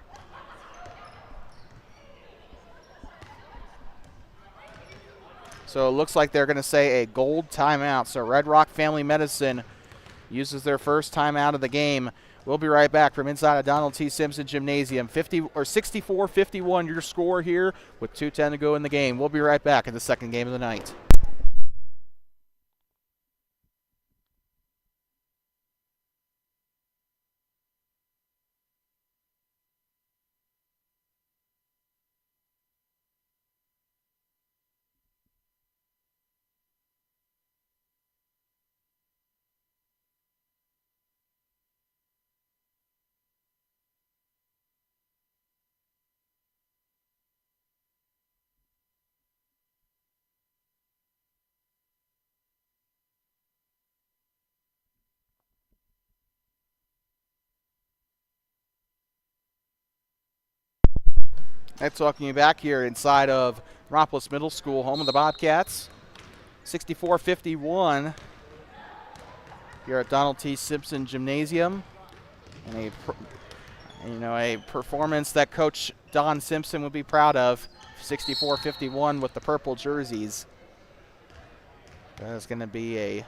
So it looks like they're going to say a Gold timeout. So Red Rock Family Medicine uses their first timeout of the game. We'll be right back from inside of Donald T. Simpson Gymnasium. 64-51 your score here with 2:10 to go in the game. We'll be right back in the second game of the night. Let's welcome you back here inside of Thermopolis Middle School, home of the Bobcats. 64-51 here at Donald T. Simpson Gymnasium. And a performance that Coach Don Simpson would be proud of. 64-51 with the purple jerseys. There's going to be a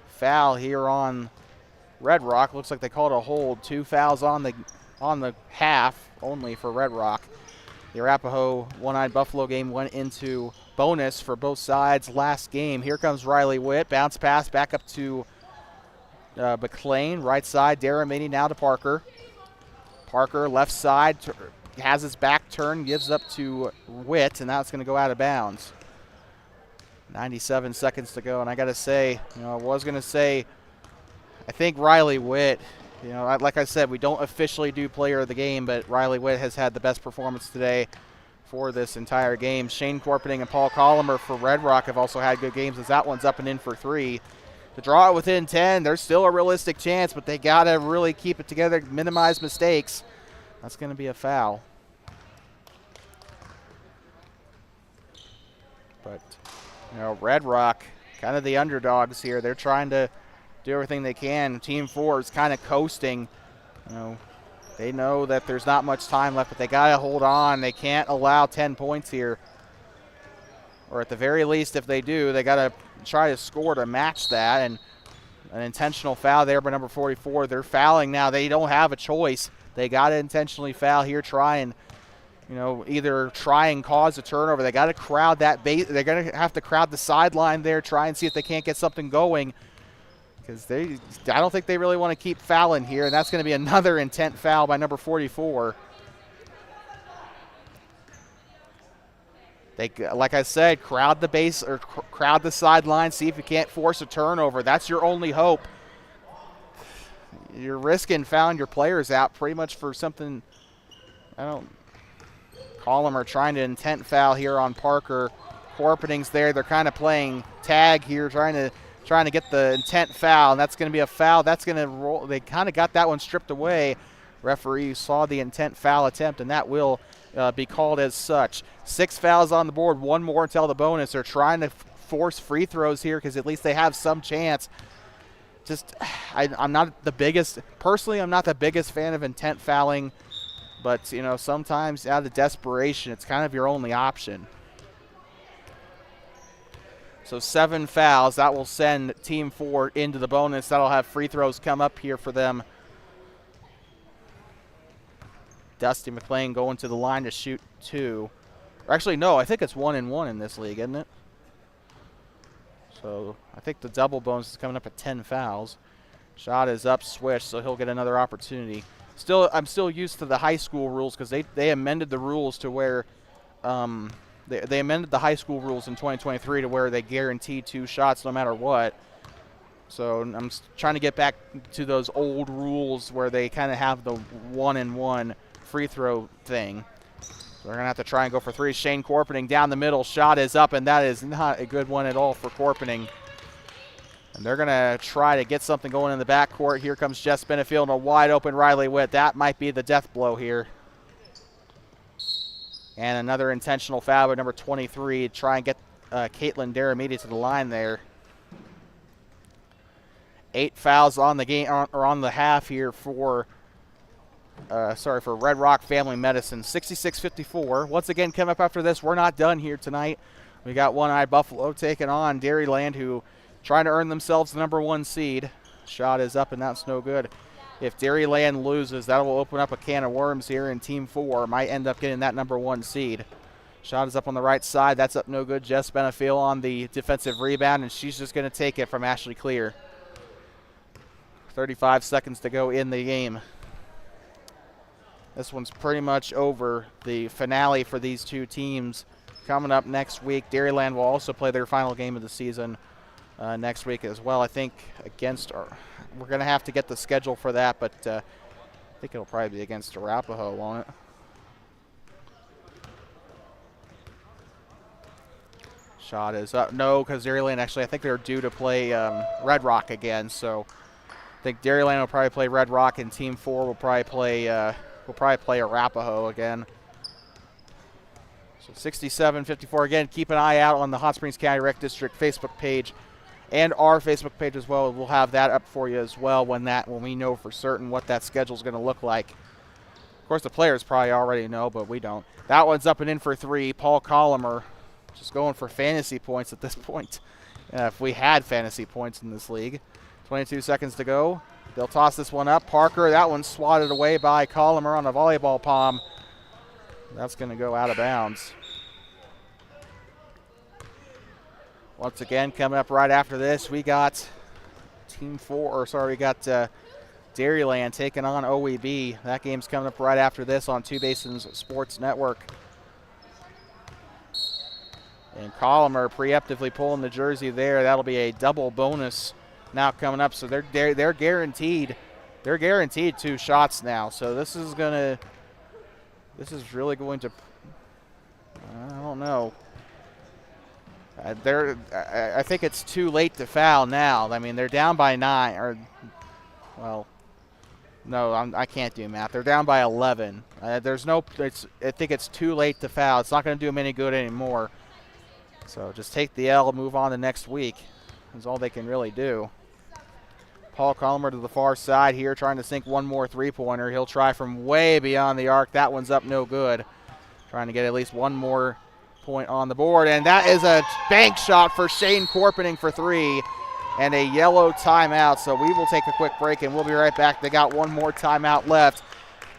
foul here on Red Rock. Looks like they called a hold. 2 fouls on the half only for Red Rock. The Arapahoe One-Eyed Buffalo game went into bonus for both sides last game. Here comes Riley Witt. Bounce pass back up to McLean. Right side, Daramini now to Parker. Parker left side has his back turned, gives up to Witt, and now it's going to go out of bounds. 97 seconds to go, and I got to say, I was going to say, I think Riley Witt, like I said, we don't officially do player of the game, but Riley Witt has had the best performance today for this entire game. Shane Corpening and Paul Collimer for Red Rock have also had good games, as that one's up and in for 3. To draw it within 10, there's still a realistic chance, but they got to really keep it together, minimize mistakes. That's going to be a foul. But, Red Rock, kind of the underdogs here. They're trying to do everything they can. Team 4 is kind of coasting. They know that there's not much time left, but they got to hold on. They can't allow 10 points here. Or at the very least, if they do, they got to try to score to match that. And an intentional foul there by number 44. They're fouling now. They don't have a choice. They got to intentionally foul here, try and, either try and cause a turnover. They got to crowd that base. They're going to have to crowd the sideline there, try and see if they can't get something going. Because I don't think they really want to keep fouling here, and that's going to be another intent foul by number 44. They, like I said, crowd the base or crowd the sideline, see if you can't force a turnover. That's your only hope. You're risking fouling your players out pretty much for something. Collimer trying to intent foul here on Parker. Corpening's there. They're kind of playing tag here, trying to get the intent foul, and that's going to be a foul. That's going to roll. They kind of got that one stripped away. Referee saw the intent foul attempt, and that will be called as such. 6 fouls on the board, 1 more until the bonus. They're trying to force free throws here because at least they have some chance. I'm not the biggest fan of intent fouling, but sometimes out of desperation, it's kind of your only option. So 7 fouls. That will send Team 4 into the bonus. That'll have free throws come up here for them. Dusty McLean going to the line to shoot 2. Or actually, no, I think it's 1-1 in this league, isn't it? So I think the double bonus is coming up at 10 fouls. Shot is up, swish, so he'll get another opportunity. I'm still used to the high school rules because they amended the rules to where they amended the high school rules in 2023 to where they guarantee 2 shots no matter what. So I'm trying to get back to those old rules where they kind of have the 1-1 free throw thing. So they're going to have to try and go for 3. Shane Corpening down the middle. Shot is up, and that is not a good one at all for Corpening. And they're going to try to get something going in the backcourt. Here comes Jess Benefield and a wide open Riley Witt. That might be the death blow here. And another intentional foul by number 23 to try and get Caitlin Daramidi to the line there. 8 fouls on the game or on the half here for Red Rock Family Medicine. 66-54. Once again, come up after this. We're not done here tonight. We got One-Eyed Buffalo taking on Dairyland, who trying to earn themselves the number 1 seed. Shot is up, and that's no good. If Dairyland loses, that will open up a can of worms here, and Team 4 might end up getting that number 1 seed. Shot is up on the right side. That's up no good. Jess Benefield on the defensive rebound, and she's just going to take it from Ashley Clear. 35 seconds to go in the game. This one's pretty much over. The finale for these 2 teams coming up next week. Dairyland will also play their final game of the season next week as well. I think we're going to have to get the schedule for that, but I think it'll probably be against Arapahoe, won't it? Shot is up. No, because Dairyland actually, I think they're due to play Red Rock again. So I think Dairyland will probably play Red Rock, and Team 4 will probably play Arapahoe again. So 67-54 again. Keep an eye out on the Hot Springs County Rec District Facebook page and our Facebook page as well. We'll have that up for you as well when we know for certain what that schedule is going to look like. Of course, the players probably already know, but we don't. That one's up and in for 3. Paul Collimer just going for fantasy points at this point. If we had fantasy points in this league. 22 seconds to go. They'll toss this one up. Parker, that one's swatted away by Colomer on a volleyball palm. That's going to go out of bounds. Once again, coming up right after this, we got Dairyland taking on OEB. That game's coming up right after this on Two Basins Sports Network. And Colomer preemptively pulling the jersey there. That'll be a double bonus now coming up. So they're guaranteed. They're guaranteed 2 shots now. So this is really going to. I don't know. I think it's too late to foul now. I mean, they're down by 9. I can't do math. They're down by 11. I think it's too late to foul. It's not going to do them any good anymore. So just take the L, move on to next week. That's all they can really do. Paul Colomer to the far side here, trying to sink one more three-pointer. He'll try from way beyond the arc. That one's up no good. Trying to get at least one more point on the board. And that is a bank shot for Shane Corpening for 3. And a yellow timeout. So we will take a quick break, and we'll be right back. They got one more timeout left.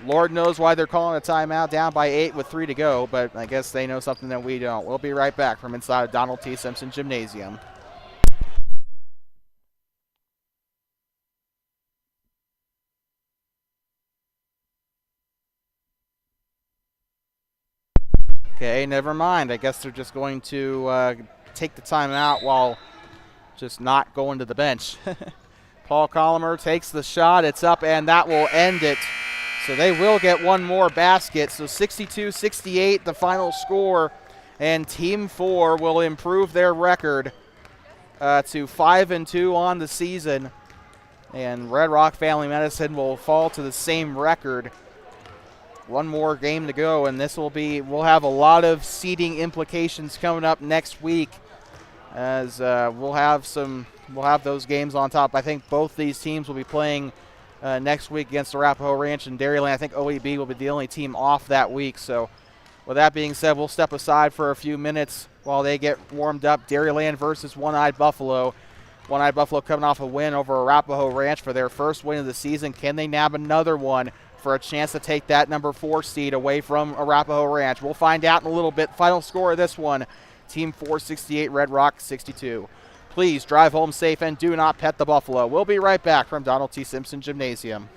Lord knows why they're calling a timeout, down by 8 with 3 to go, but I guess they know something that we don't. We'll be right back from inside Donald T. Simpson Gymnasium. Okay, never mind. I guess they're just going to take the timeout while just not going to the bench. Paul Colomer takes the shot. It's up, and that will end it. So they will get one more basket. So 62-68 the final score, and Team 4 will improve their record to 5-2 on the season. And Red Rock Family Medicine will fall to the same record. One more game to go, and we'll have a lot of seeding implications coming up next week, as we'll have those games on top. I think both these teams will be playing next week against Arapahoe Ranch and Dairyland. I think OEB will be the only team off that week. So with that being said, we'll step aside for a few minutes while they get warmed up. Dairyland versus One-Eyed Buffalo. One-Eyed Buffalo coming off a win over Arapahoe Ranch for their first win of the season. Can they nab another one for a chance to take that number 4 seed away from Arapahoe Ranch? We'll find out in a little bit. Final score of this one, Team 4 68, Red Rock 62. Please drive home safe and do not pet the buffalo. We'll be right back from Donald T. Simpson Gymnasium.